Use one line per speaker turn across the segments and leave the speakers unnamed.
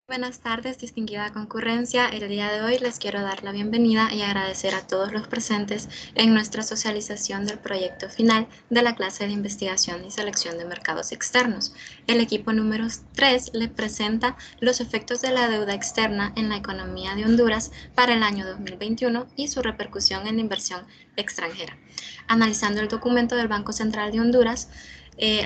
Buenas tardes, distinguida concurrencia. El día de hoy les quiero dar la bienvenida y agradecer a todos los presentes en nuestra socialización del proyecto final de la clase de investigación y selección de mercados externos. El equipo número 3 le presenta los efectos de la deuda externa en la economía de Honduras para el año 2021 y su repercusión en la inversión extranjera. Analizando el documento del Banco Central de Honduras,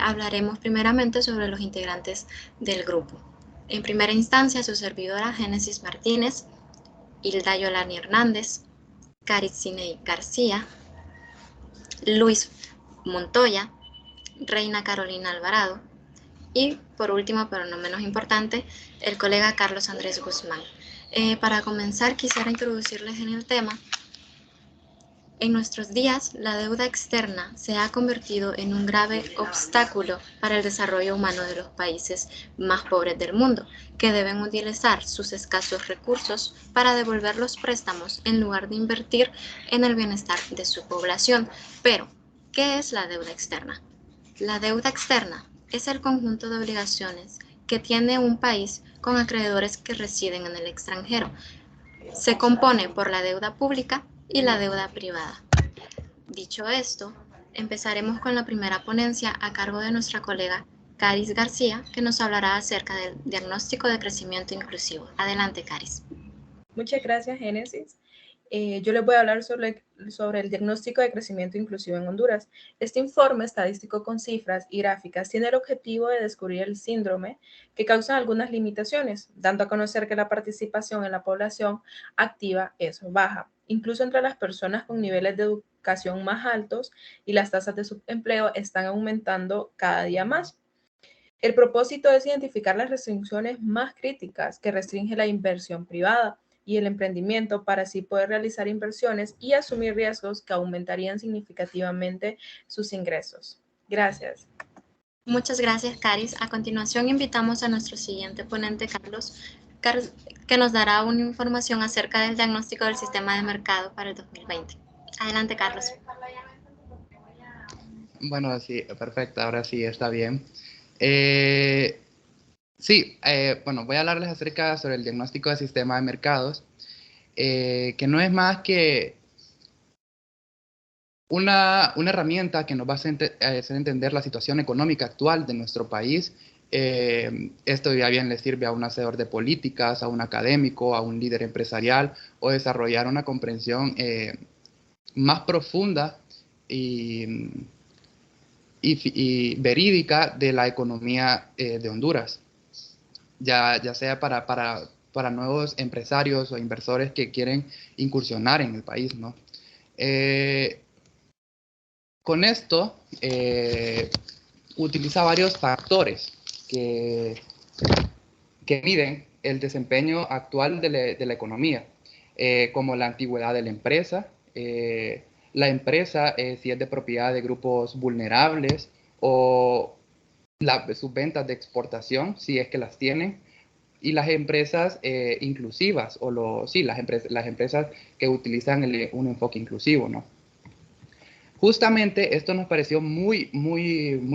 hablaremos primeramente sobre los integrantes del grupo. En primera instancia, su servidora Génesis Martínez, Hilda Yolani Hernández, Caricinei García, Luis Montoya, Reina Carolina Alvarado y, por último, pero no menos importante, el colega Carlos Andrés Guzmán. Para comenzar, quisiera introducirles en el tema. En nuestros días, la deuda externa se ha convertido en un grave obstáculo para el desarrollo humano de los países más pobres del mundo, que deben utilizar sus escasos recursos para devolver los préstamos en lugar de invertir en el bienestar de su población. Pero, ¿qué es la deuda externa? La deuda externa es el conjunto de obligaciones que tiene un país con acreedores que residen en el extranjero. Se compone por la deuda pública y la deuda privada. Dicho esto, empezaremos con la primera ponencia a cargo de nuestra colega Caris García, que nos hablará acerca del diagnóstico de crecimiento inclusivo. Adelante, Caris.
Muchas gracias, Génesis. Yo les voy a hablar sobre el diagnóstico de crecimiento inclusivo en Honduras. Este informe estadístico con cifras y gráficas tiene el objetivo de descubrir el síndrome que causa algunas limitaciones, dando a conocer que la participación en la población activa es baja, incluso entre las personas con niveles de educación más altos, y las tasas de subempleo están aumentando cada día más. El propósito es identificar las restricciones más críticas que restringen la inversión privada y el emprendimiento para así poder realizar inversiones y asumir riesgos que aumentarían significativamente sus ingresos. Gracias.
Muchas gracias, Caris. A continuación invitamos a nuestro siguiente ponente, Carlos, que nos dará una información acerca del diagnóstico del sistema de mercado para el 2020. Adelante, Carlos.
Bueno, sí, perfecto, ahora sí está bien. Bueno, voy a hablarles acerca sobre el diagnóstico del sistema de mercados, que no es más que una herramienta que nos va a hacer entender la situación económica actual de nuestro país. Esto ya bien le sirve a un hacedor de políticas, a un académico, a un líder empresarial, o desarrollar una comprensión más profunda y verídica de la economía de Honduras, ya sea para nuevos empresarios o inversores que quieren incursionar en el país, ¿no? Con esto, utiliza varios factores que miden el desempeño actual de la economía, como la antigüedad de la empresa, si es de propiedad de grupos vulnerables, o sus ventas de exportación, si es que las tienen, y las empresas inclusivas, las empresas que utilizan un enfoque inclusivo, ¿no? Justamente esto nos pareció muy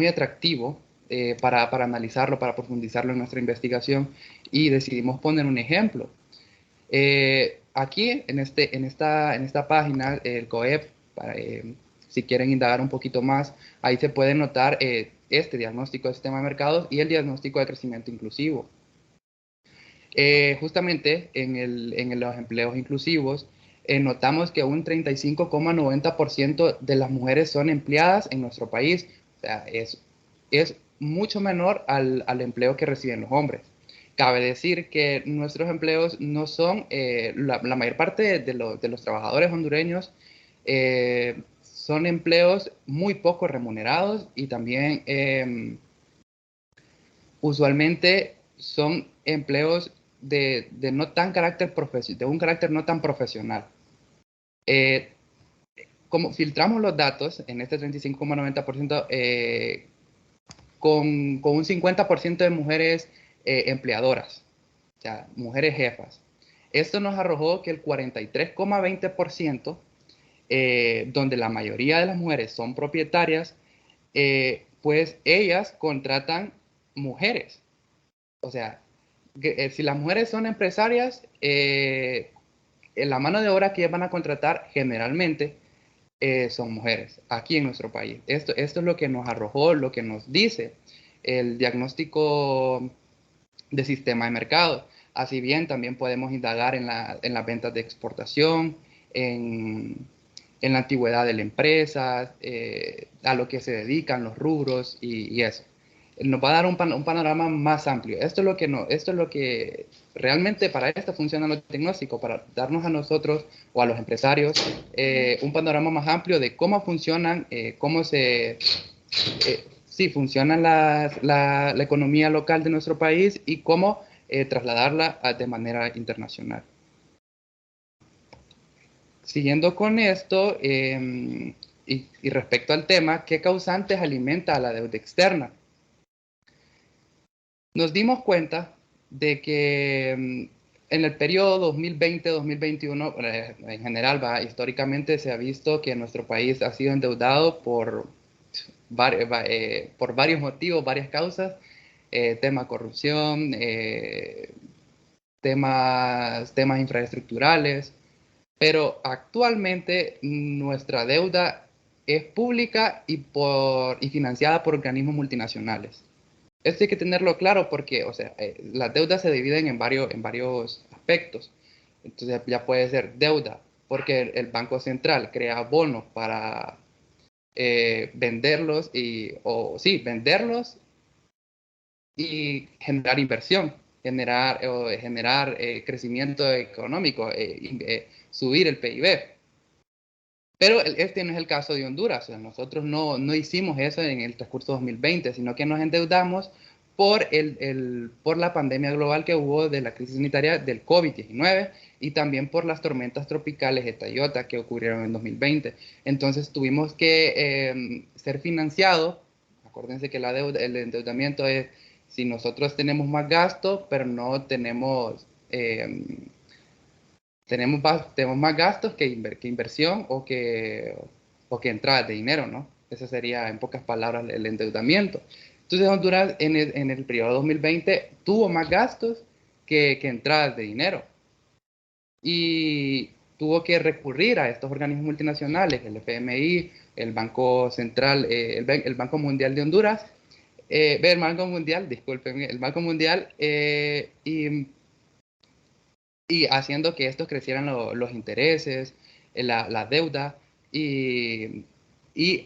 atractivo para analizarlo, para profundizarlo en nuestra investigación, y decidimos poner un ejemplo. Aquí, en esta página, el COEP, si quieren indagar un poquito más, ahí se puede notar este diagnóstico del sistema de mercados y el diagnóstico de crecimiento inclusivo. Justamente en los empleos inclusivos, notamos que un 35,90% de las mujeres son empleadas en nuestro país. O sea, es mucho menor al empleo que reciben los hombres. Cabe decir que nuestros empleos no son, la mayor parte de los trabajadores hondureños son empleos muy poco remunerados, y también usualmente son empleos de un carácter no tan profesional. Como filtramos los datos en este 35,90%, con un 50% de mujeres empleadoras, o sea, mujeres jefas. Esto nos arrojó que el 43,20%, donde la mayoría de las mujeres son propietarias, pues ellas contratan mujeres. O sea, si las mujeres son empresarias, la mano de obra que van a contratar generalmente son mujeres aquí en nuestro país. Esto es lo que nos arrojó, lo que nos dice el diagnóstico de sistema de mercado. Así bien, también podemos indagar en las ventas de exportación, en la antigüedad de la empresa, a lo que se dedican, los rubros y eso. Nos va a dar un panorama más amplio. Esto es lo que realmente para esto funciona el diagnóstico, para darnos a nosotros o a los empresarios un panorama más amplio de cómo funcionan, sí, funciona la economía local de nuestro país y cómo trasladarla de manera internacional. Siguiendo con esto, y respecto al tema, ¿qué causantes alimenta a la deuda externa? Nos dimos cuenta de que en el periodo 2020-2021, en general, históricamente se ha visto que nuestro país ha sido endeudado por varios motivos, varias causas, tema corrupción, temas infraestructurales, pero actualmente nuestra deuda es pública y financiada por organismos multinacionales. Esto hay que tenerlo claro porque, o sea, las deudas se dividen en varios aspectos. Entonces ya puede ser deuda porque el Banco Central crea bonos para venderlos venderlos y generar inversión, generar crecimiento económico, subir el PIB. Pero este no es el caso de Honduras. O sea, nosotros no hicimos eso en el transcurso 2020, sino que nos endeudamos por la pandemia global que hubo de la crisis sanitaria del COVID-19 y también por las tormentas tropicales Eta y Iota que ocurrieron en 2020. Entonces tuvimos que ser financiados. Acuérdense que el endeudamiento es si nosotros tenemos más gastos, pero no tenemos más gastos que inversión o que entradas de dinero, ¿no? Ese sería, en pocas palabras, el endeudamiento. Entonces, Honduras en el periodo 2020 tuvo más gastos que entradas de dinero y tuvo que recurrir a estos organismos multinacionales, el FMI, el Banco Central, el Banco Mundial de Honduras, el Banco Mundial, discúlpenme, el Banco Mundial, y haciendo que estos crecieran los intereses, la deuda, y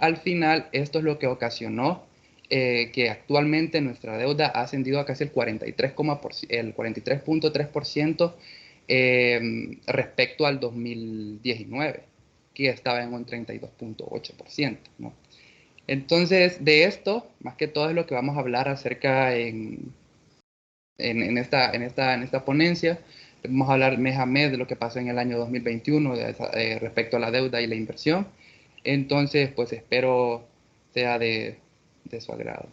al final esto es lo que ocasionó que actualmente nuestra deuda ha ascendido a casi el 43.3% respecto al 2019, que estaba en un 32.8%, ¿no? Entonces, de esto, más que todo es lo que vamos a hablar acerca en esta ponencia. Vamos a hablar mes a mes de lo que pasó en el año 2021 respecto a la deuda y la inversión. Entonces, pues espero sea de su agrado.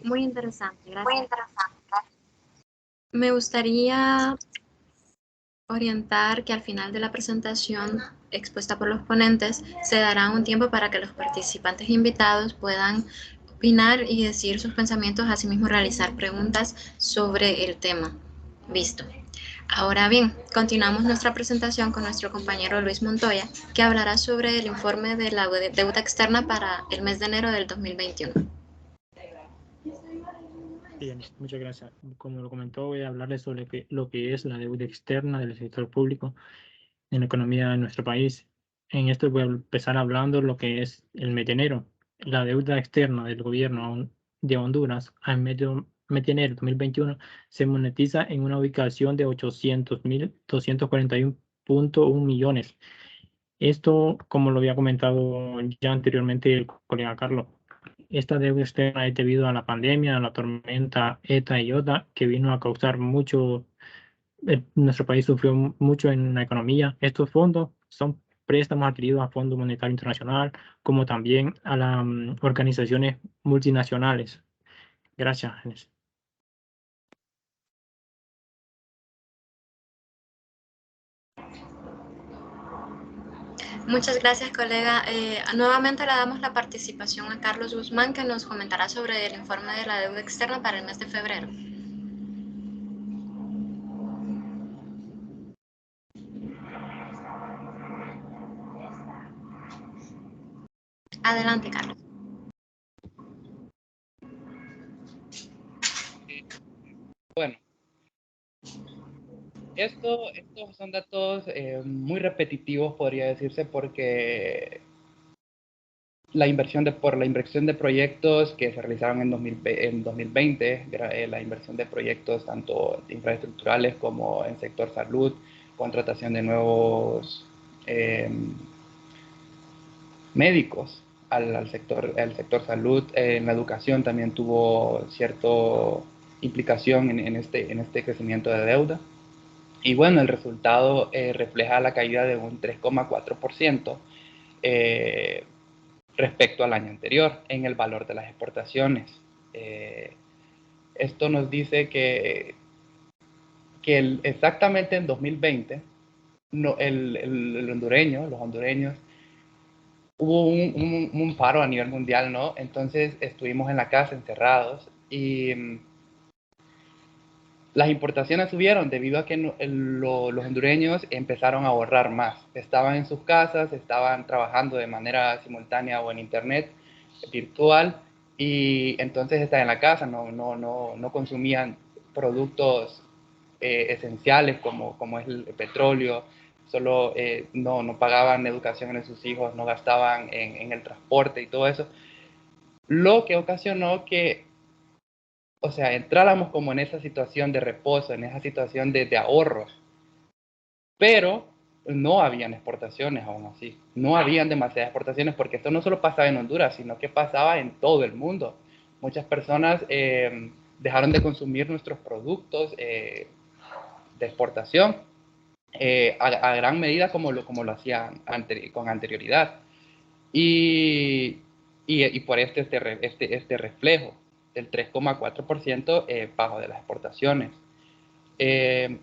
Muy interesante, gracias. Me gustaría orientar que al final de la presentación expuesta por los ponentes se dará un tiempo para que los participantes invitados puedan opinar y decir sus pensamientos, asimismo realizar preguntas sobre el tema visto. Ahora bien, continuamos nuestra presentación con nuestro compañero Luis Montoya, que hablará sobre el informe de la deuda externa para el mes de enero del 2021.
Bien, muchas gracias. Como lo comentó, voy a hablarles sobre lo que es la deuda externa del sector público en la economía de nuestro país. En esto voy a empezar hablando lo que es el mes de enero. La deuda externa del gobierno de Honduras al mes de enero 2021 se monetiza en una ubicación de 800.241.1 millones. Esto, como lo había comentado ya anteriormente el colega Carlos, esta deuda externa es debido a la pandemia, a la tormenta Eta y Iota, que vino a causar mucho, nuestro país sufrió mucho en la economía. Estos fondos son préstamos adquiridos a Fondo Monetario Internacional, como también a las organizaciones multinacionales. Gracias, Génesis.
Muchas gracias, colega. Nuevamente le damos la participación a Carlos Guzmán, que nos comentará sobre el informe de la deuda externa para el mes de febrero. Adelante, Carlos.
Bueno, estos son datos muy repetitivos, podría decirse, porque por la inversión de proyectos que se realizaron en 2020, la inversión de proyectos tanto infraestructurales como en sector salud, contratación de nuevos médicos al sector salud, en la educación también tuvo cierta implicación en este crecimiento de deuda. Y bueno, el resultado refleja la caída de un 3,4% respecto al año anterior en el valor de las exportaciones. Esto nos dice que exactamente en 2020, los hondureños, hubo un paro a nivel mundial, ¿no? Entonces estuvimos en la casa encerrados y las importaciones subieron debido a que los hondureños empezaron a ahorrar más. Estaban en sus casas, estaban trabajando de manera simultánea o en internet virtual y entonces estaban en la casa, no consumían productos esenciales como es el petróleo, solo no pagaban educación en sus hijos, no gastaban en el transporte y todo eso, lo que ocasionó que, o sea, entráramos como en esa situación de reposo, en esa situación de ahorros, pero no habían exportaciones aún así, no habían demasiadas exportaciones, porque esto no solo pasaba en Honduras, sino que pasaba en todo el mundo. Muchas personas dejaron de consumir nuestros productos de exportación a gran medida como lo hacían con anterioridad. Y por este reflejo del 3,4% bajo de las exportaciones.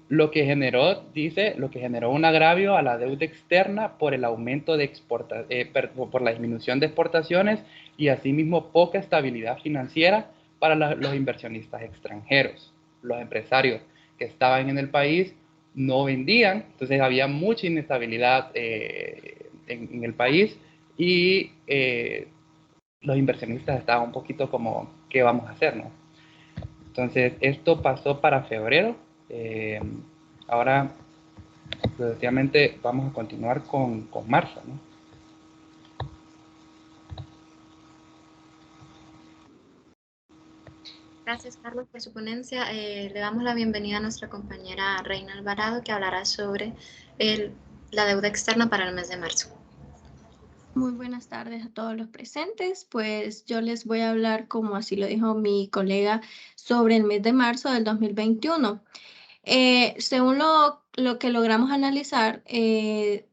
Lo que generó un agravio a la deuda externa por el aumento de por la disminución de exportaciones y asimismo poca estabilidad financiera para los inversionistas extranjeros. Los empresarios que estaban en el país no vendían, entonces había mucha inestabilidad en el país y los inversionistas estaban un poquito como, ¿qué vamos a hacer, no? Entonces, esto pasó para febrero. Ahora, progresivamente, vamos a continuar con marzo, ¿no?
Gracias, Carlos, por su ponencia. Le damos la bienvenida a nuestra compañera Reina Alvarado, que hablará sobre la deuda externa para el mes de marzo.
Muy buenas tardes a todos los presentes. Pues yo les voy a hablar, como así lo dijo mi colega, sobre el mes de marzo del 2021. Según lo que logramos analizar de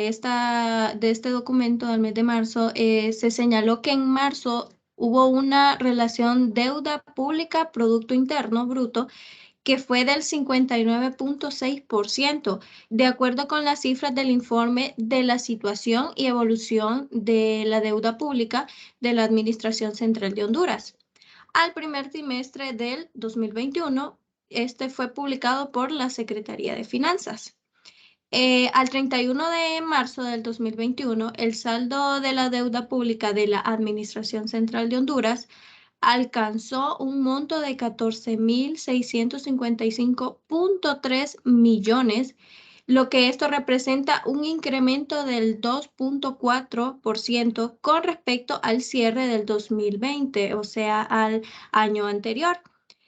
este documento del mes de marzo, se señaló que en marzo hubo una relación deuda pública Producto Interno Bruto que fue del 59,6%, de acuerdo con las cifras del informe de la situación y evolución de la deuda pública de la Administración Central de Honduras. Al primer trimestre del 2021, este fue publicado por la Secretaría de Finanzas. Al 31 de marzo del 2021, el saldo de la deuda pública de la Administración Central de Honduras alcanzó un monto de 14.655.3 millones, lo que esto representa un incremento del 2,4% con respecto al cierre del 2020, o sea, al año anterior,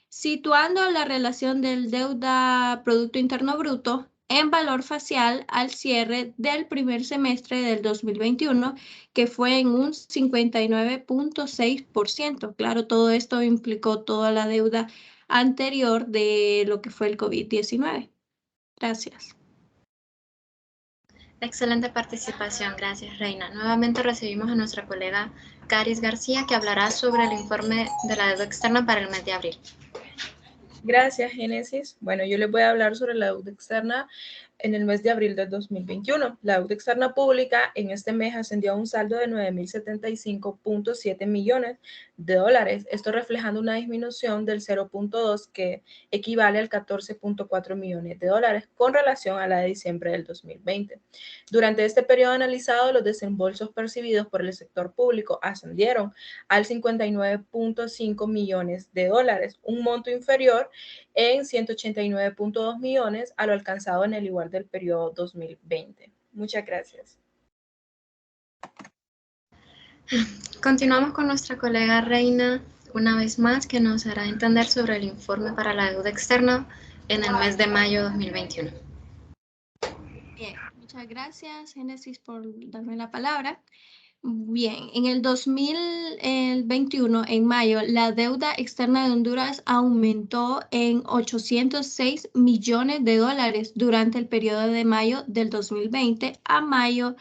situando la relación del deuda Producto Interno Bruto en valor facial al cierre del primer semestre del 2021, que fue en un 59,6%. Claro, todo esto implicó toda la deuda anterior de lo que fue el COVID-19. Gracias.
Excelente participación, gracias, Reina. Nuevamente recibimos a nuestra colega Caris García, que hablará sobre el informe de la deuda externa para el mes de abril.
Gracias, Génesis. Bueno, yo les voy a hablar sobre la deuda externa en el mes de abril del 2021. La deuda externa pública en este mes ascendió a un saldo de 9.075.7 millones de dólares, esto reflejando una disminución del 0.2 que equivale al 14.4 millones de dólares con relación a la de diciembre del 2020. Durante este periodo analizado, los desembolsos percibidos por el sector público ascendieron al 59.5 millones de dólares, un monto inferior en 189.2 millones a lo alcanzado en el igual del periodo 2020. Muchas gracias.
Continuamos con nuestra colega Reina, una vez más, que nos hará entender sobre el informe para la deuda externa en el mes de mayo 2021.
Bien, muchas gracias, Génesis, por darme la palabra. Bien, en el 2021, en mayo, la deuda externa de Honduras aumentó en 806 millones de dólares durante el periodo de mayo del 2020 a mayo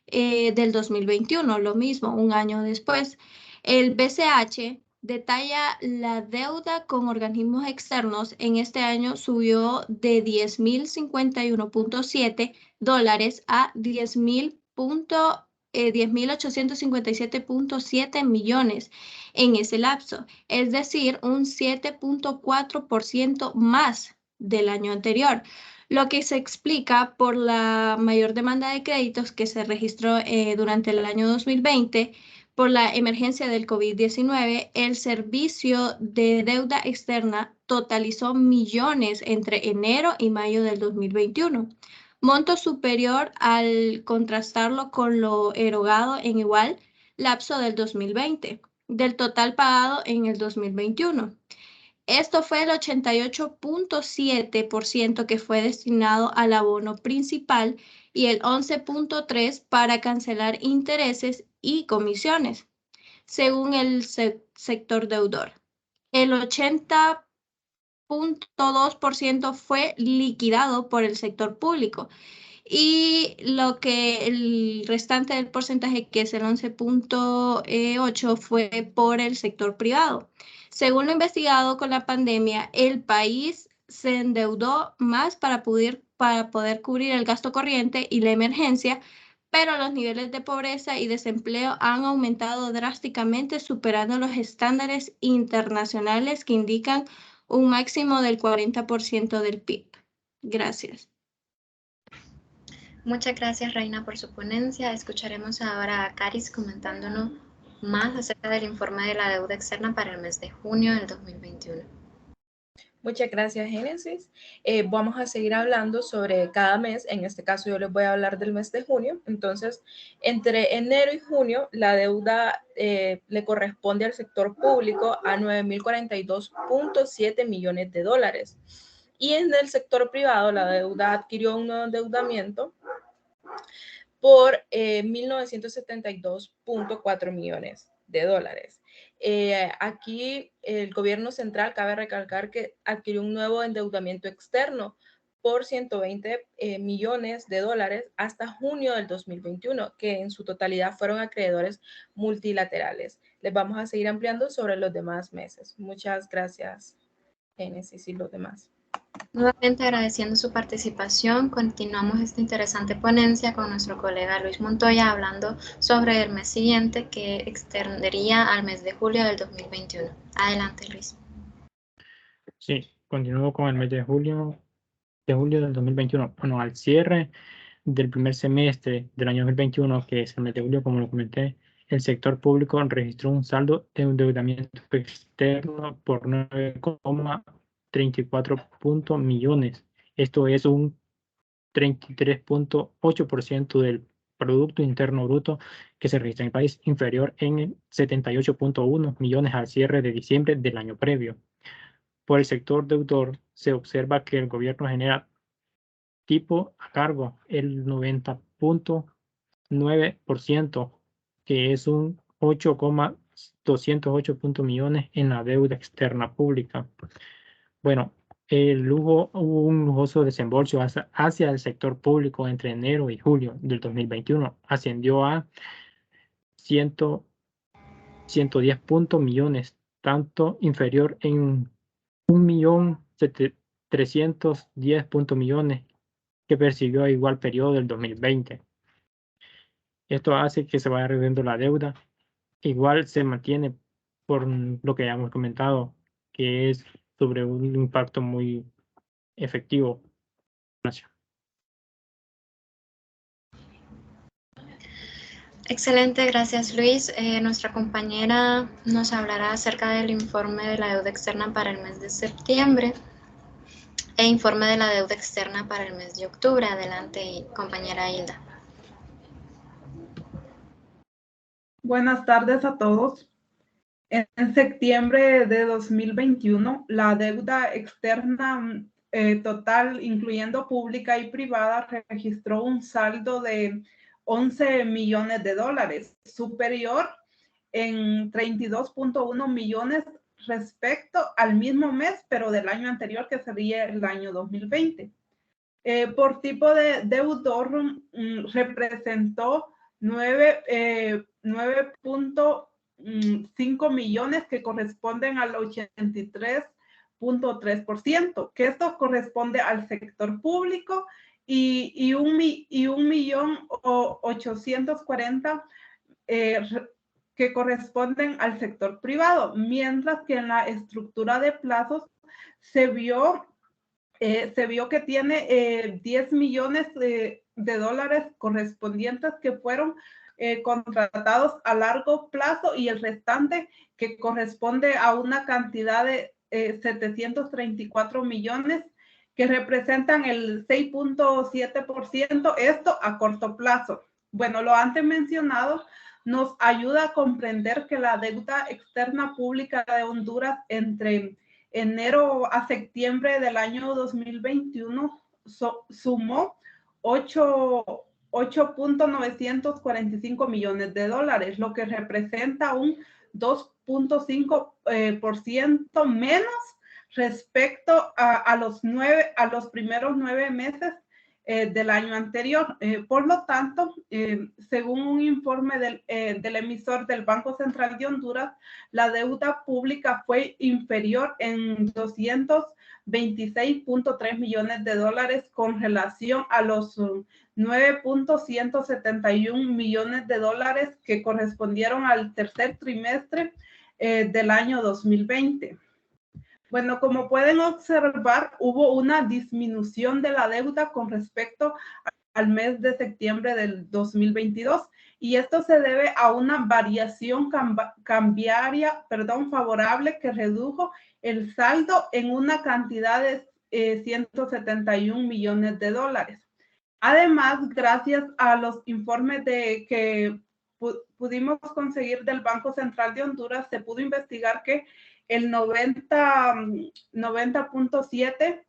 del 2021, lo mismo, un año después. El BCH detalla la deuda con organismos externos en este año subió de 10.051.7 dólares a 10.857.7 millones en ese lapso, es decir, un 7.4% más del año anterior, lo que se explica por la mayor demanda de créditos que se registró durante el año 2020 por la emergencia del COVID-19. El servicio de deuda externa totalizó millones entre enero y mayo del 2021, monto superior al contrastarlo con lo erogado en igual lapso del 2020, del total pagado en el 2021. Esto fue el 88.7% que fue destinado al abono principal y el 11.3% para cancelar intereses y comisiones, según el sector deudor. El 80.2% fue liquidado por el sector público y el restante del porcentaje, que es el 11.8%, fue por el sector privado. Según lo investigado con la pandemia, el país se endeudó más para poder cubrir el gasto corriente y la emergencia, pero los niveles de pobreza y desempleo han aumentado drásticamente, superando los estándares internacionales que indican un máximo del 40% del PIB. Gracias.
Muchas gracias, Reina, por su ponencia. Escucharemos ahora a Caris comentándonos más acerca del informe de la deuda externa para el mes de junio del 2021.
Muchas gracias, Génesis. Vamos a seguir hablando sobre cada mes. En este caso, yo les voy a hablar del mes de junio. Entonces, entre enero y junio, la deuda le corresponde al sector público a 9.042.7 millones de dólares. Y en el sector privado, la deuda adquirió un nuevo endeudamiento por 1.972.4 millones de dólares. Aquí el gobierno central, cabe recalcar que adquirió un nuevo endeudamiento externo por 120 millones de dólares hasta junio del 2021, que en su totalidad fueron acreedores multilaterales. Les vamos a seguir ampliando sobre los demás meses. Muchas gracias, Génesis y los demás.
Nuevamente agradeciendo su participación, continuamos esta interesante ponencia con nuestro colega Luis Montoya hablando sobre el mes siguiente que extendería al mes de julio del 2021. Adelante, Luis.
Sí, continúo con el mes de julio del 2021. Bueno, al cierre del primer semestre del año 2021, que es el mes de julio, como lo comenté, el sector público registró un saldo de endeudamiento externo por 9,34 millones. Esto es un 33.8% del Producto Interno Bruto que se registra en el país, inferior en 78.1 millones al cierre de diciembre del año previo. Por el sector deudor, se observa que el gobierno genera tipo a cargo el 90.9%, que es un 8,208 millones en la deuda externa pública. Bueno, hubo un lujoso desembolso hacia el sector público entre enero y julio del 2021. Ascendió a 110 millones, tanto inferior en 1.310 millones que persiguió a igual periodo del 2020. Esto hace que se vaya reduciendo la deuda. Igual se mantiene por lo que ya hemos comentado, que es sobre un impacto muy efectivo.
Excelente, gracias Luis. Nuestra compañera nos hablará acerca del informe de la deuda externa para el mes de septiembre e informe de la deuda externa para el mes de octubre. Adelante, compañera Hilda.
Buenas tardes a todos. En septiembre de 2021, la deuda externa total, incluyendo pública y privada, registró un saldo de 11 millones de dólares, superior en 32.1 millones respecto al mismo mes, pero del año anterior, que sería el año 2020. Por tipo de deudor, representó 9.5 millones, que corresponden al 83.3%, que esto corresponde al sector público, y 1.840.000 que corresponden al sector privado, mientras que en la estructura de plazos se vio que tiene 10 millones de dólares correspondientes que fueron contratados a largo plazo, y el restante, que corresponde a una cantidad de 734 millones, que representan el 6.7%, esto a corto plazo. Bueno, lo antes mencionado nos ayuda a comprender que la deuda externa pública de Honduras entre enero a septiembre del año 2021 sumó 8.945 millones de dólares, lo que representa un 2.5% menos respecto a los primeros 9 meses del año anterior. Por lo tanto, según un informe del emisor del Banco Central de Honduras, la deuda pública fue inferior en 226.3 millones de dólares con relación a los 9.171 millones de dólares que correspondieron al tercer trimestre del año 2020. Bueno, como pueden observar, hubo una disminución de la deuda con respecto al mes de septiembre del 2022, y esto se debe a una variación cambiaria favorable, que redujo el saldo en una cantidad de 171 millones de dólares. Además, gracias a los informes que pudimos conseguir del Banco Central de Honduras, se pudo investigar que el 90.7,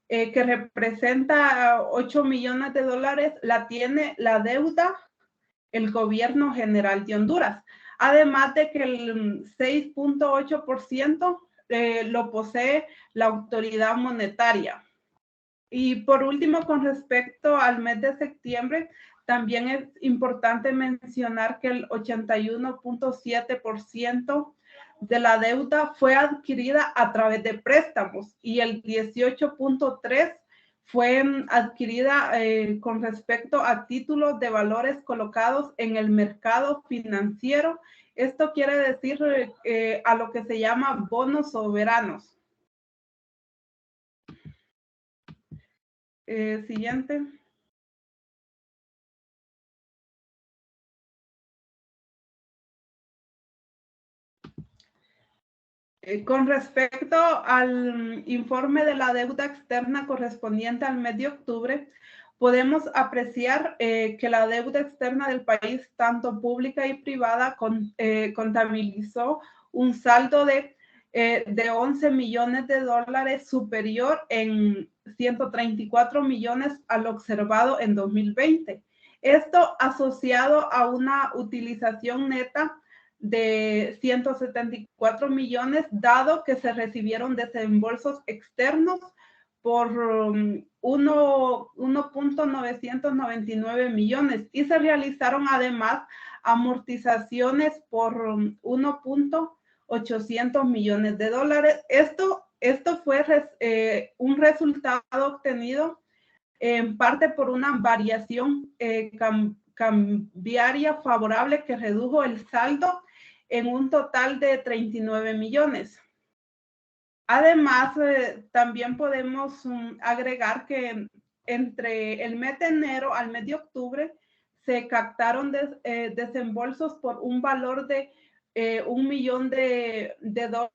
que representa 8 millones de dólares, la tiene la deuda el gobierno general de Honduras. Además de que el 6.8% lo posee la autoridad monetaria. Y por último, con respecto al mes de septiembre, también es importante mencionar que el 81.7% de la deuda fue adquirida a través de préstamos, y el 18.3% fue adquirida con respecto a títulos de valores colocados en el mercado financiero. Esto quiere decir a lo que se llama bonos soberanos. Siguiente. Con respecto al informe de la deuda externa correspondiente al mes de octubre, podemos apreciar que la deuda externa del país, tanto pública y privada, contabilizó un saldo de 11 millones de dólares, superior en 134 millones al observado en 2020. Esto asociado a una utilización neta de 174 millones, dado que se recibieron desembolsos externos por 1.999 millones, y se realizaron además amortizaciones por 1.800 millones de dólares. Esto fue un resultado obtenido en parte por una variación cambiaria favorable que redujo el saldo en un total de 39 millones. Además, también podemos agregar que entre el mes de enero al mes de octubre se captaron desembolsos por un valor de $1 millón de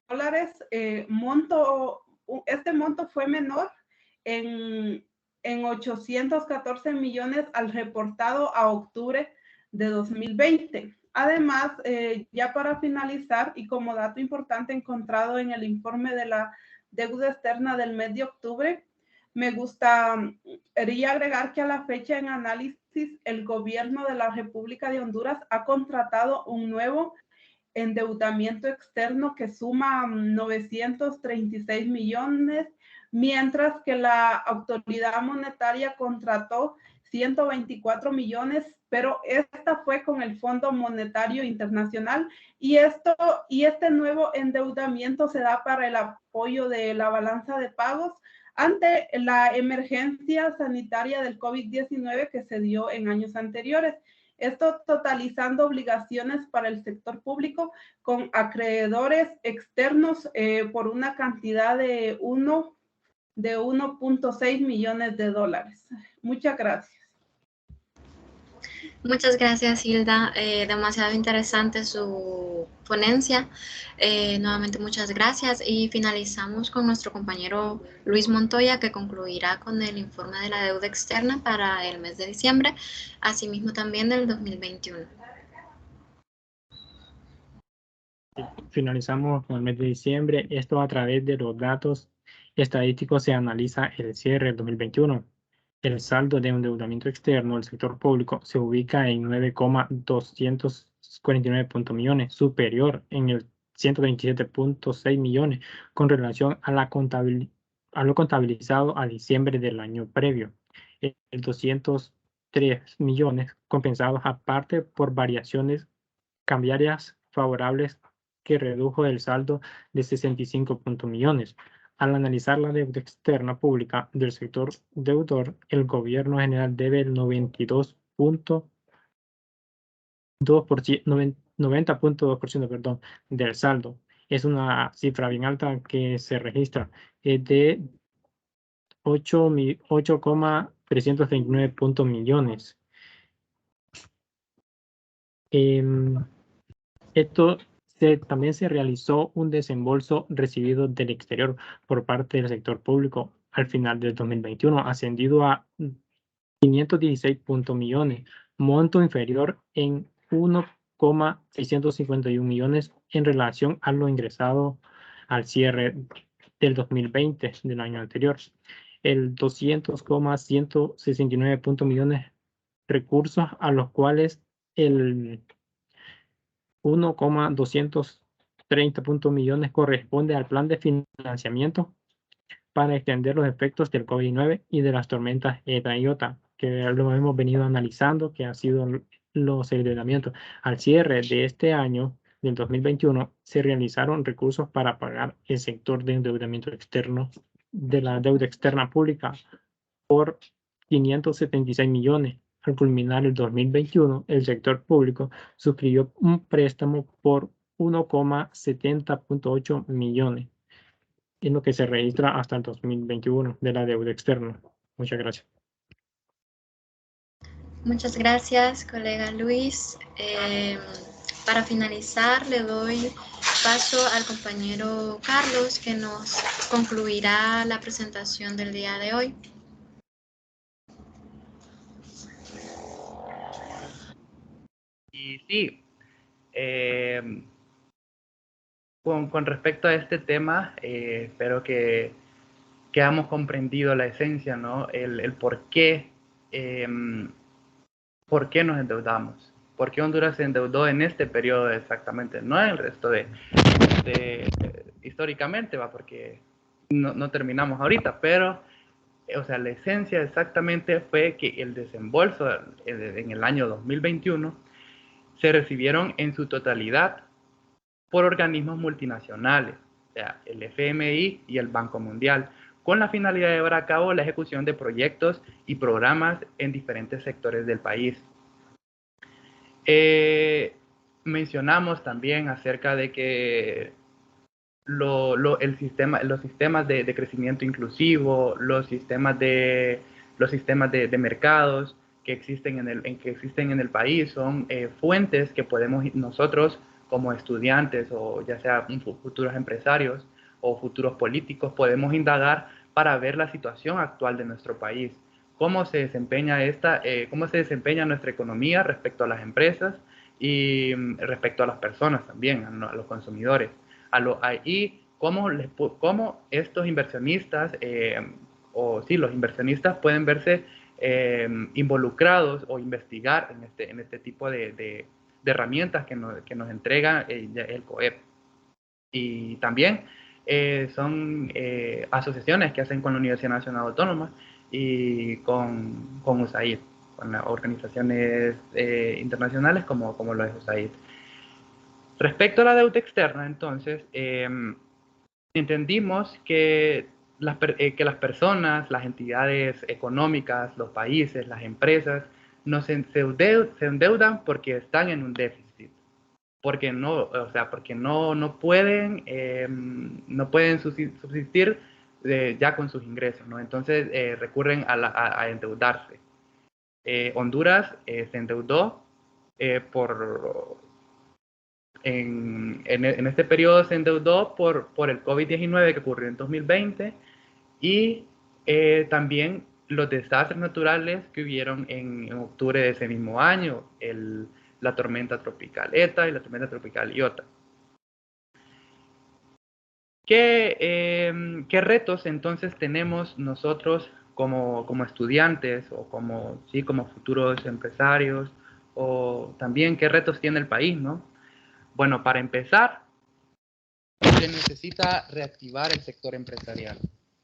dólares. Este monto fue menor en 814 millones al reportado a octubre de 2020. Además, ya para finalizar y como dato importante encontrado en el informe de la deuda externa del mes de octubre, me gustaría agregar que a la fecha en análisis, el gobierno de la República de Honduras ha contratado un nuevo endeudamiento externo que suma 936 millones, mientras que la autoridad monetaria contrató 124 millones, pero esta fue con el Fondo Monetario Internacional y este nuevo endeudamiento se da para el apoyo de la balanza de pagos ante la emergencia sanitaria del COVID-19 que se dio en años anteriores. Esto totalizando obligaciones para el sector público con acreedores externos por una cantidad de 1.6 millones de dólares. Muchas gracias.
Muchas gracias, Hilda. Demasiado interesante su ponencia. Nuevamente, muchas gracias. Y finalizamos con nuestro compañero Luis Montoya, que concluirá con el informe de la deuda externa para el mes de diciembre, asimismo también del 2021.
Finalizamos con el mes de diciembre. Esto a través de los datos estadísticos se analiza el cierre del 2021. El saldo de endeudamiento externo del sector público se ubica en 9,249 millones, superior en el 127,6 millones con relación a lo contabilizado a diciembre del año previo. El 203 millones compensados aparte por variaciones cambiarias favorables que redujo el saldo de 65 millones. Al analizar la deuda externa pública del sector deudor, el gobierno general debe el 90.2% del saldo. Es una cifra bien alta que se registra de 8,339 millones. Esto también se realizó un desembolso recibido del exterior por parte del sector público al final del 2021, ascendido a 516 millones, monto inferior en 1,651 millones en relación a lo ingresado al cierre del 2020, del año anterior. El 200,169 millones recursos a los cuales el 1,230 millones corresponde al plan de financiamiento para extender los efectos del COVID-19 y de las tormentas ETA y IOTA, que lo hemos venido analizando, que han sido los endeudamientos. Al cierre de este año, del 2021, se realizaron recursos para pagar el sector de endeudamiento externo de la deuda externa pública por 576 millones. Al culminar el 2021, el sector público suscribió un préstamo por 1,70.8 millones, en lo que se registra hasta el 2021 de la deuda externa. Muchas gracias.
Muchas gracias, colega Luis. Para finalizar, le doy paso al compañero Carlos, que nos concluirá la presentación del día de hoy.
Y sí, con respecto a este tema, espero que hayamos comprendido la esencia, ¿no? El por qué nos endeudamos. ¿Por qué Honduras se endeudó en este periodo exactamente? No en el resto históricamente, va, porque no terminamos ahorita, pero o sea, la esencia exactamente fue que el desembolso en el año 2021 se recibieron en su totalidad por organismos multinacionales, o sea, el FMI y el Banco Mundial, con la finalidad de llevar a cabo la ejecución de proyectos y programas en diferentes sectores del país. Mencionamos también acerca de que los sistemas de crecimiento inclusivo, los sistemas de mercados que existen en el país son fuentes que podemos nosotros como estudiantes o ya sea futuros empresarios o futuros políticos podemos indagar para ver la situación actual de nuestro país, cómo se desempeña nuestra economía respecto a las empresas y respecto a las personas también, a los consumidores. Y cómo estos inversionistas, los inversionistas pueden verse involucrados o investigar en este tipo de herramientas que nos entrega el COEP. Y también son asociaciones que hacen con la Universidad Nacional Autónoma y con USAID, con las organizaciones internacionales como lo es USAID. Respecto a la deuda externa, entonces, entendimos que las personas, las entidades económicas, los países, las empresas, se endeudan porque están en un déficit, porque no pueden subsistir ya con sus ingresos, ¿no? Entonces recurren a endeudarse. Honduras se endeudó en este periodo se endeudó por el COVID-19 que ocurrió en 2020 y también los desastres naturales que hubieron en octubre de ese mismo año, la tormenta tropical ETA y la tormenta tropical Iota. ¿Qué retos entonces tenemos nosotros como estudiantes o como futuros empresarios? O también qué retos tiene el país, ¿no? Bueno, para empezar, se necesita reactivar el sector empresarial.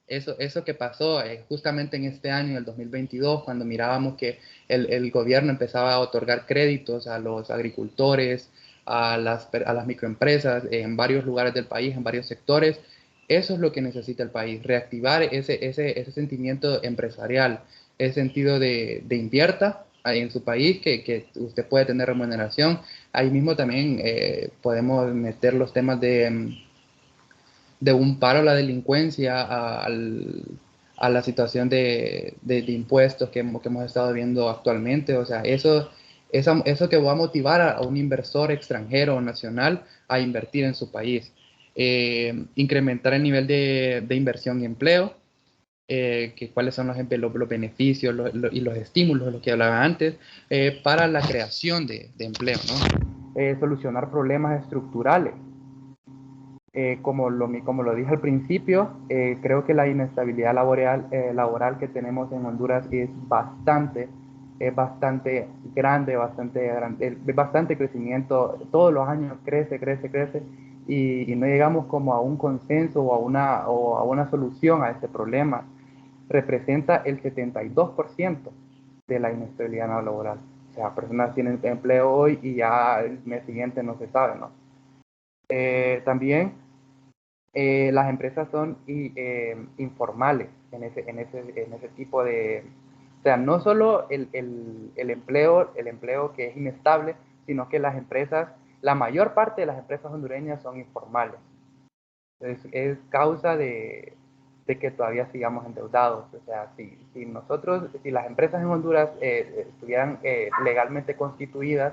Eso que pasó justamente en este año, el 2022, cuando mirábamos que el gobierno empezaba a otorgar créditos a los agricultores, a las microempresas en varios lugares del país, en varios sectores. Eso es lo que necesita el país, reactivar ese sentimiento empresarial, ese sentido de invierta en su país, que usted puede tener remuneración. Ahí mismo también podemos meter los temas de un paro a la delincuencia, a la situación de impuestos que hemos estado viendo actualmente. O sea, eso que va a motivar a un inversor extranjero o nacional a invertir en su país. Incrementar el nivel de inversión y empleo, cuáles son los beneficios y los estímulos de los que hablaba antes, para la creación de empleo, ¿no? Solucionar problemas estructurales. Como lo dije al principio, creo que la inestabilidad laboral que tenemos en Honduras es bastante grande, bastante crecimiento. Todos los años crece y no llegamos como a un consenso o a una solución a este problema. Representa el 72% de la inestabilidad laboral. O sea, personas tienen empleo hoy y ya el mes siguiente no se sabe, ¿no? También las empresas son informales en ese tipo de... O sea, no solo el empleo que es inestable, sino que la mayor parte de las empresas hondureñas son informales. Entonces, es causa de que todavía sigamos endeudados. O sea, si las empresas en Honduras estuvieran legalmente constituidas,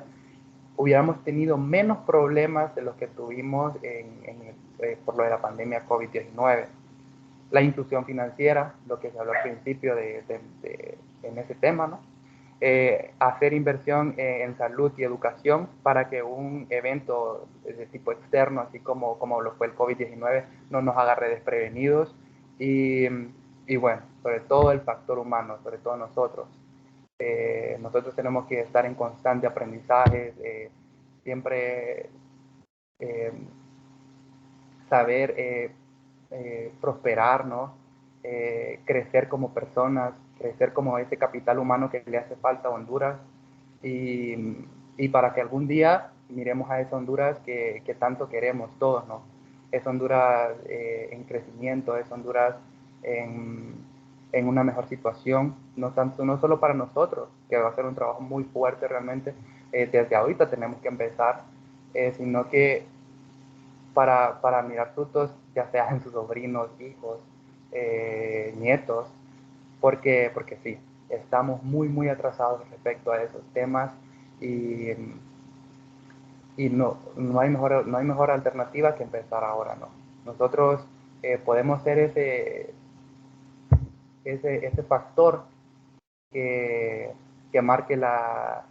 hubiéramos tenido menos problemas de los que tuvimos por lo de la pandemia COVID-19. La inclusión financiera, lo que se habló al principio en ese tema, ¿no? Hacer inversión en salud y educación para que un evento de tipo externo, así como lo fue el COVID-19, no nos agarre desprevenidos. Y bueno, sobre todo el factor humano, sobre todo nosotros. Nosotros tenemos que estar en constante aprendizaje, siempre saber prosperar, ¿no? Crecer como personas, crecer como ese capital humano que le hace falta a Honduras y para que algún día miremos a esa Honduras que tanto queremos todos, ¿no? Es Honduras en crecimiento, es Honduras en una mejor situación, no solo para nosotros, que va a ser un trabajo muy fuerte realmente, desde ahorita tenemos que empezar, sino que para mirar frutos, ya sea en sus sobrinos, hijos, nietos, porque sí, estamos muy atrasados respecto a esos temas y no hay mejor alternativa que empezar ahora, ¿no? Nosotros podemos ser ese factor que marque la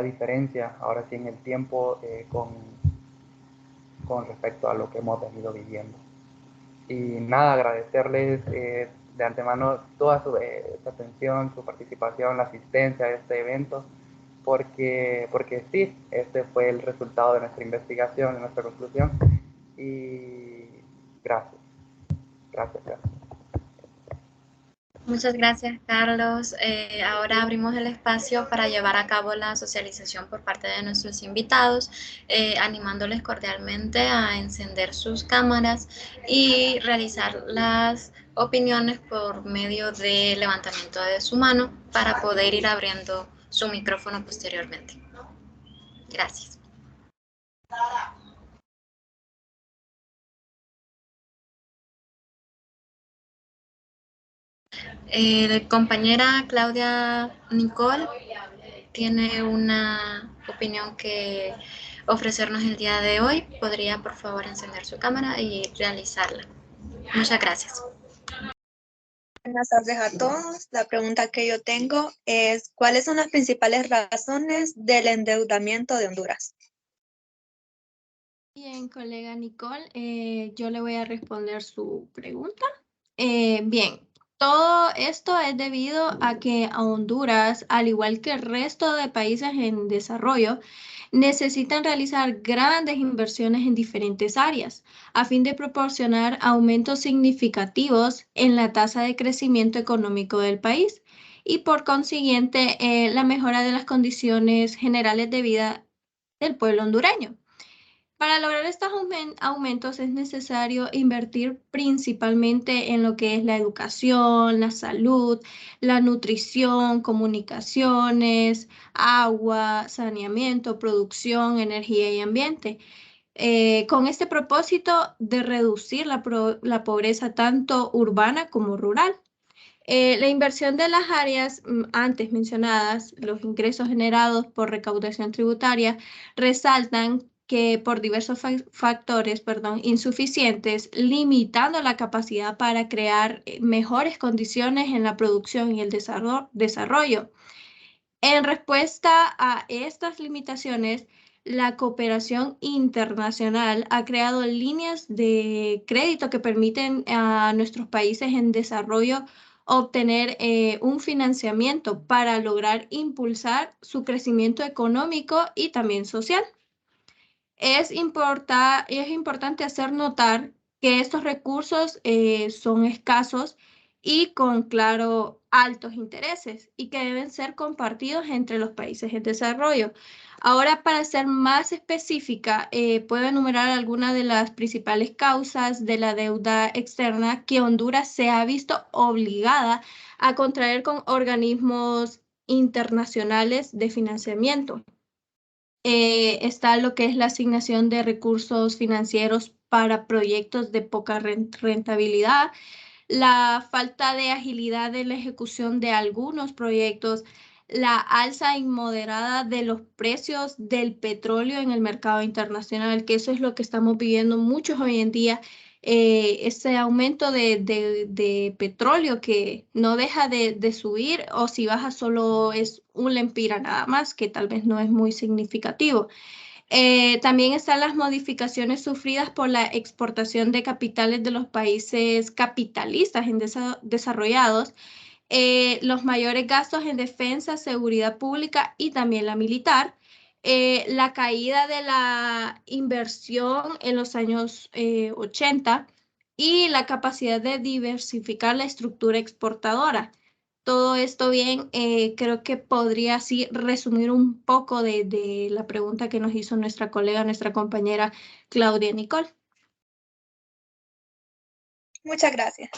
diferencia ahora sí en el tiempo con respecto a lo que hemos venido viviendo. Y nada, agradecerles de antemano toda su atención, su participación, la asistencia a este evento, porque sí, este fue el resultado de nuestra investigación, de nuestra conclusión, y gracias.
Muchas gracias, Carlos. Ahora abrimos el espacio para llevar a cabo la socialización por parte de nuestros invitados, animándoles cordialmente a encender sus cámaras y realizar las opiniones por medio de levantamiento de su mano para poder ir abriendo su micrófono posteriormente. Gracias. Compañera Claudia Nicole tiene una opinión que ofrecernos el día de hoy. ¿Podría, por favor, encender su cámara y realizarla? Muchas gracias.
Buenas tardes a todos. La pregunta que yo tengo es, ¿cuáles son las principales razones del endeudamiento de Honduras?
Bien, colega Nicole, yo le voy a responder su pregunta. Bien, todo esto es debido a que a Honduras, al igual que el resto de países en desarrollo, necesitan realizar grandes inversiones en diferentes áreas a fin de proporcionar aumentos significativos en la tasa de crecimiento económico del país y por consiguiente la mejora de las condiciones generales de vida del pueblo hondureño. Para lograr estos aumentos es necesario invertir principalmente en lo que es la educación, la salud, la nutrición, comunicaciones, agua, saneamiento, producción, energía y ambiente. Con este propósito de reducir la pobreza tanto urbana como rural. La inversión de las áreas antes mencionadas, los ingresos generados por recaudación tributaria, resaltan que por diversos factores insuficientes, limitando la capacidad para crear mejores condiciones en la producción y el desarrollo. En respuesta a estas limitaciones, la cooperación internacional ha creado líneas de crédito que permiten a nuestros países en desarrollo obtener un financiamiento para lograr impulsar su crecimiento económico y también social. Es importante hacer notar que estos recursos son escasos y con, claro, altos intereses y que deben ser compartidos entre los países en desarrollo. Ahora, para ser más específica, puedo enumerar algunas de las principales causas de la deuda externa que Honduras se ha visto obligada a contraer con organismos internacionales de financiamiento. Está lo que es la asignación de recursos financieros para proyectos de poca rentabilidad, la falta de agilidad en la ejecución de algunos proyectos, la alza inmoderada de los precios del petróleo en el mercado internacional, que eso es lo que estamos viviendo muchos hoy en día, ese aumento de petróleo que no deja de subir o si baja solo es un lempira nada más, que tal vez no es muy significativo. También están las modificaciones sufridas por la exportación de capitales de los países capitalistas en desarrollados, los mayores gastos en defensa, seguridad pública y también la militar, la caída de la inversión en los años 80 y la capacidad de diversificar la estructura exportadora. Todo esto bien, creo que podría así resumir un poco de la pregunta que nos hizo nuestra colega, nuestra compañera Claudia Nicole.
Muchas gracias.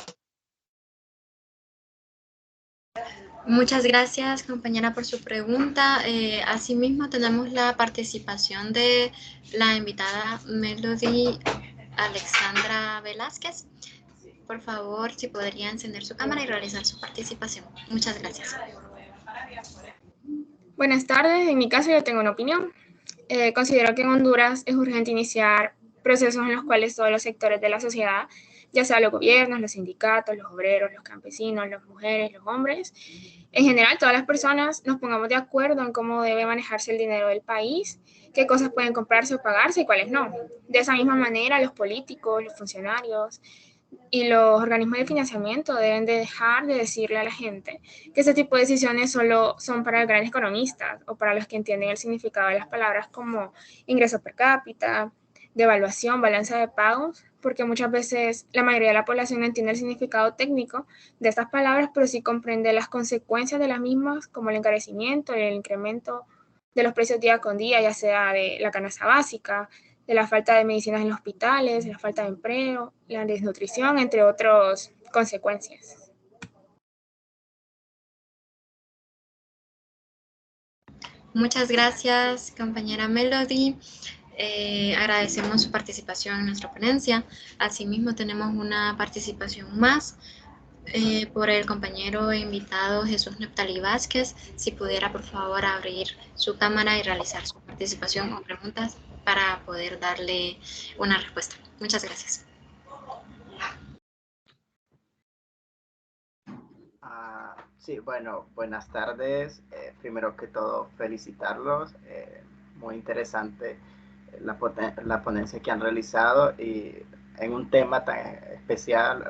Muchas gracias, compañera, por su pregunta. Asimismo, tenemos la participación de la invitada Melody Alexandra Velázquez. Por favor, si podría encender su cámara y realizar su participación. Muchas gracias.
Buenas tardes. En mi caso yo tengo una opinión. Considero que en Honduras es urgente iniciar procesos en los cuales todos los sectores de la sociedad, ya sea los gobiernos, los sindicatos, los obreros, los campesinos, las mujeres, los hombres, en general todas las personas nos pongamos de acuerdo en cómo debe manejarse el dinero del país, qué cosas pueden comprarse o pagarse y cuáles no. De esa misma manera, los políticos, los funcionarios y los organismos de financiamiento deben de dejar de decirle a la gente que este tipo de decisiones solo son para grandes economistas o para los que entienden el significado de las palabras como ingreso per cápita, devaluación, balanza de pagos, porque muchas veces la mayoría de la población no entiende el significado técnico de estas palabras, pero sí comprende las consecuencias de las mismas, como el encarecimiento y el incremento de los precios día con día, ya sea de la canasta básica, de la falta de medicinas en los hospitales, la falta de empleo, la desnutrición, entre otras consecuencias.
Muchas gracias, compañera Melody. Agradecemos su participación en nuestra ponencia. Asimismo, tenemos una participación más por el compañero invitado Jesús Neptalí Vázquez. Si pudiera, por favor, abrir su cámara y realizar su participación o preguntas para poder darle una respuesta. Muchas gracias.
Sí, bueno, buenas tardes. Primero que todo, felicitarlos. Muy interesante la ponencia que han realizado y en un tema tan especial,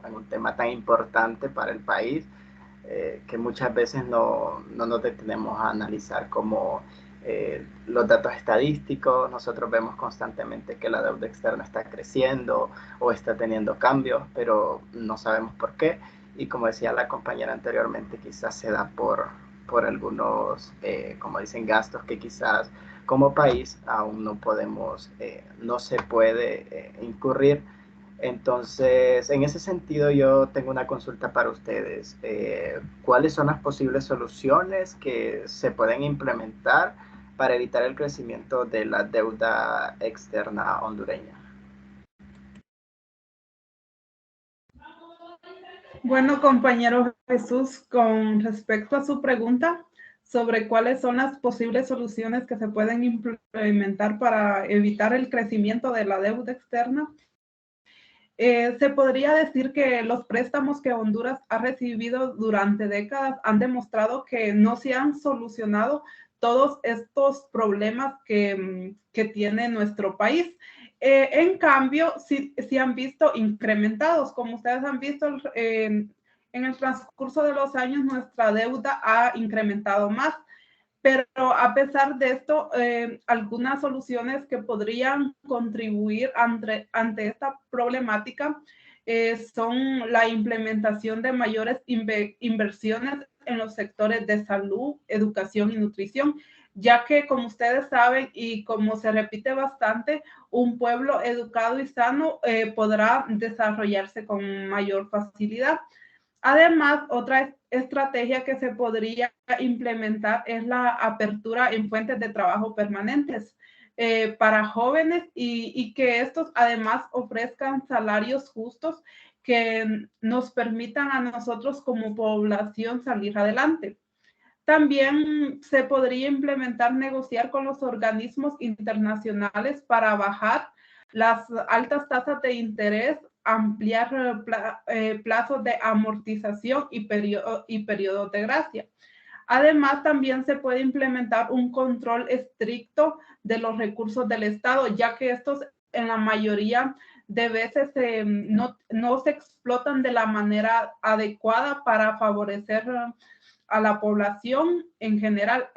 en un tema tan importante para el país, que muchas veces no nos detenemos a analizar como los datos estadísticos. Nosotros vemos constantemente que la deuda externa está creciendo o está teniendo cambios, pero no sabemos por qué. Y como decía la compañera anteriormente, quizás se da por algunos, como dicen, gastos que quizás como país aún no podemos, no se puede incurrir. Entonces, en ese sentido, yo tengo una consulta para ustedes. ¿Cuáles son las posibles soluciones que se pueden implementar para evitar el crecimiento de la deuda externa hondureña?
Bueno, compañero Jesús, con respecto a su pregunta sobre cuáles son las posibles soluciones que se pueden implementar para evitar el crecimiento de la deuda externa, se podría decir que los préstamos que Honduras ha recibido durante décadas han demostrado que no se han solucionado todos estos problemas que tiene nuestro país. En cambio, sí han visto incrementados. Como ustedes han visto, en el transcurso de los años, nuestra deuda ha incrementado más. Pero a pesar de esto, algunas soluciones que podrían contribuir ante esta problemática son la implementación de mayores inversiones en los sectores de salud, educación y nutrición, ya que, como ustedes saben y como se repite bastante, un pueblo educado y sano podrá desarrollarse con mayor facilidad. Además, otra estrategia que se podría implementar es la apertura en fuentes de trabajo permanentes para jóvenes y que estos además ofrezcan salarios justos que nos permitan a nosotros como población salir adelante. También se podría implementar, negociar con los organismos internacionales para bajar las altas tasas de interés, ampliar plazos de amortización y periodos de gracia. Además, también se puede implementar un control estricto de los recursos del Estado, ya que estos en la mayoría de veces no se explotan de la manera adecuada para favorecer a la población en general.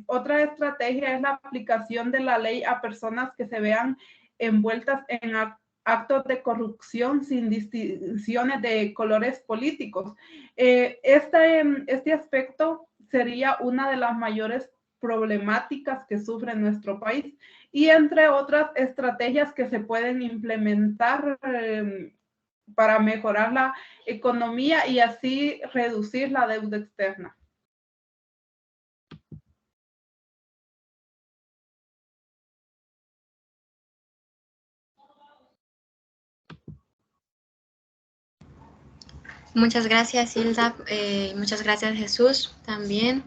Otra estrategia es la aplicación de la ley a personas que se vean envueltas en actos de corrupción sin distinciones de colores políticos. Este aspecto sería una de las mayores problemáticas que sufre nuestro país y entre otras estrategias que se pueden implementar para mejorar la economía y así reducir la deuda externa.
Muchas gracias, Hilda. Muchas gracias, Jesús, también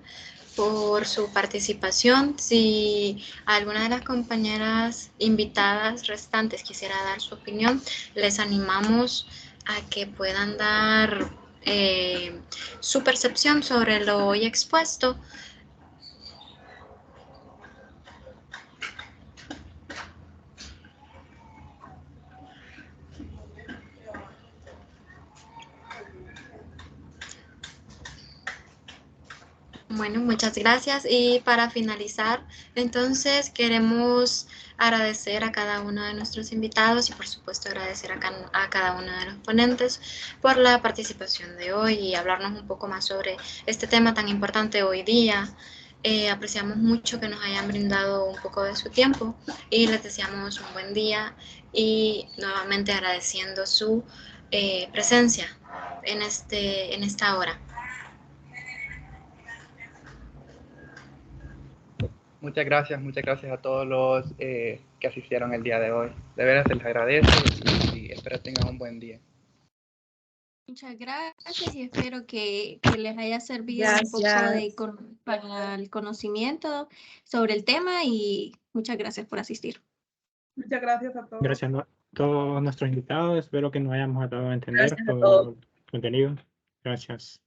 por su participación. Si alguna de las compañeras invitadas restantes quisiera dar su opinión, les animamos a que puedan dar su percepción sobre lo hoy expuesto. Bueno, muchas gracias. Y para finalizar, entonces queremos agradecer a cada uno de nuestros invitados y por supuesto agradecer a cada uno de los ponentes por la participación de hoy y hablarnos un poco más sobre este tema tan importante hoy día. Apreciamos mucho que nos hayan brindado un poco de su tiempo y les deseamos un buen día y nuevamente agradeciendo su presencia en esta hora.
Muchas gracias a todos los que asistieron el día de hoy. De veras se les agradece y espero tengan un buen día.
Muchas gracias y espero que les haya servido un poco para el conocimiento sobre el tema y muchas gracias por asistir.
Muchas gracias a todos.
Gracias a todos nuestros invitados. Espero que nos hayamos dado a entender
Gracias a
todo
todos.
el contenido. Gracias.